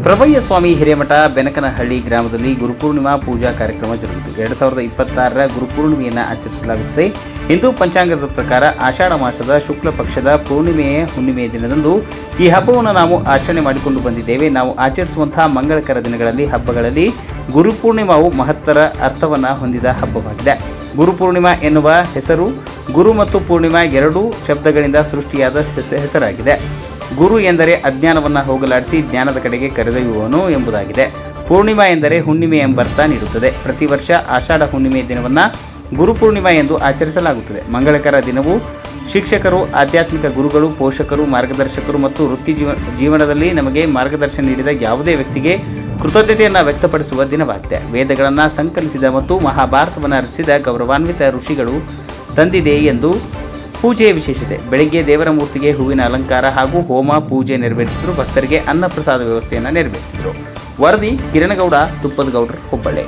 ಪ್ರಭಯ್ಯ ಸ್ವಾಮಿ ಹಿರೇಮಠ ಬೆನಕನಹಳ್ಳಿ ಗ್ರಾಮದಲ್ಲಿ ಗುರುಪೂರ್ಣಿಮಾ ಪೂಜಾ ಕಾರ್ಯಕ್ರಮ ಜರುಗಿತು. 2026ರ ಗುರುಪೂರ್ಣಿಮೆಯನ್ನು ಆಚರಿಸಲಾಗುತ್ತದೆ. ಹಿಂದೂ ಪಂಚಾಂಗದ ಪ್ರಕಾರ ಆಷಾಢ ಮಾಸದ ಶುಕ್ಲ ಪಕ್ಷದ ಹುಣ್ಣಿಮೆಯ ದಿನದಂದು ಈ ಹಬ್ಬವನ್ನು ನಾವು ಆಚರಣೆ ಮಾಡಿಕೊಂಡು ಬಂದಿದ್ದೇವೆ. ನಾವು ಆಚರಿಸುವಂತಹ ಮಂಗಳಕರ ದಿನಗಳಲ್ಲಿ ಹಬ್ಬಗಳಲ್ಲಿ ಗುರುಪೂರ್ಣಿಮಾವು ಮಹತ್ತರ ಅರ್ಥವನ್ನು ಹೊಂದಿದ ಹಬ್ಬವಾಗಿದೆ. ಗುರುಪೂರ್ಣಿಮಾ ಎನ್ನುವ ಹೆಸರು ಗುರು ಮತ್ತು ಪೂರ್ಣಿಮಾ ಎರಡೂ ಶಬ್ದಗಳಿಂದ ಸೃಷ್ಟಿಯಾದ ಹೆಸರಾಗಿದೆ. ಗುರು ಎಂದರೆ ಅಜ್ಞಾನವನ್ನು ಹೋಗಲಾಡಿಸಿ ಜ್ಞಾನದ ಕಡೆಗೆ ಕರೆದೊಯ್ಯುವವನು ಎಂಬುದಾಗಿದೆ. ಪೂರ್ಣಿಮಾ ಎಂದರೆ ಹುಣ್ಣಿಮೆ ಎಂಬರ್ಥ ನೀಡುತ್ತದೆ. ಪ್ರತಿ ವರ್ಷ ಆಷಾಢ ಹುಣ್ಣಿಮೆಯ ದಿನವನ್ನು ಗುರುಪೂರ್ಣಿಮಾ ಎಂದು ಆಚರಿಸಲಾಗುತ್ತದೆ. ಮಂಗಳಕರ ದಿನವು ಶಿಕ್ಷಕರು, ಆಧ್ಯಾತ್ಮಿಕ ಗುರುಗಳು, ಪೋಷಕರು, ಮಾರ್ಗದರ್ಶಕರು ಮತ್ತು ವೃತ್ತಿ ಜೀವನದಲ್ಲಿ ನಮಗೆ ಮಾರ್ಗದರ್ಶನ ನೀಡಿದ ಯಾವುದೇ ವ್ಯಕ್ತಿಗೆ ಕೃತಜ್ಞತೆಯನ್ನು ವ್ಯಕ್ತಪಡಿಸುವ ದಿನವಾಗಿದೆ. ವೇದಗಳನ್ನು ಸಂಕಲಿಸಿದ ಮತ್ತು ಮಹಾಭಾರತವನ್ನು ರಚಿಸಿದ ಗೌರವಾನ್ವಿತ ಋಷಿಗಳು ತಂದಿದೆ ಎಂದು ಪೂಜೆಯ ವಿಶೇಷತೆ. ಬೆಳಗ್ಗೆ ದೇವರ ಮೂರ್ತಿಗೆ ಹೂವಿನ ಅಲಂಕಾರ ಹಾಗೂ ಹೋಮ ಪೂಜೆ ನೆರವೇರಿಸಿದರು. ಭಕ್ತರಿಗೆ ಅನ್ನಪ್ರಸಾದ ವ್ಯವಸ್ಥೆಯನ್ನು ನೆರವೇರಿಸಿದರು. ವರದಿ ಕಿರಣಗೌಡ ತುಪ್ಪದಗೌಡರು, ಹುಬ್ಬಳ್ಳಿ.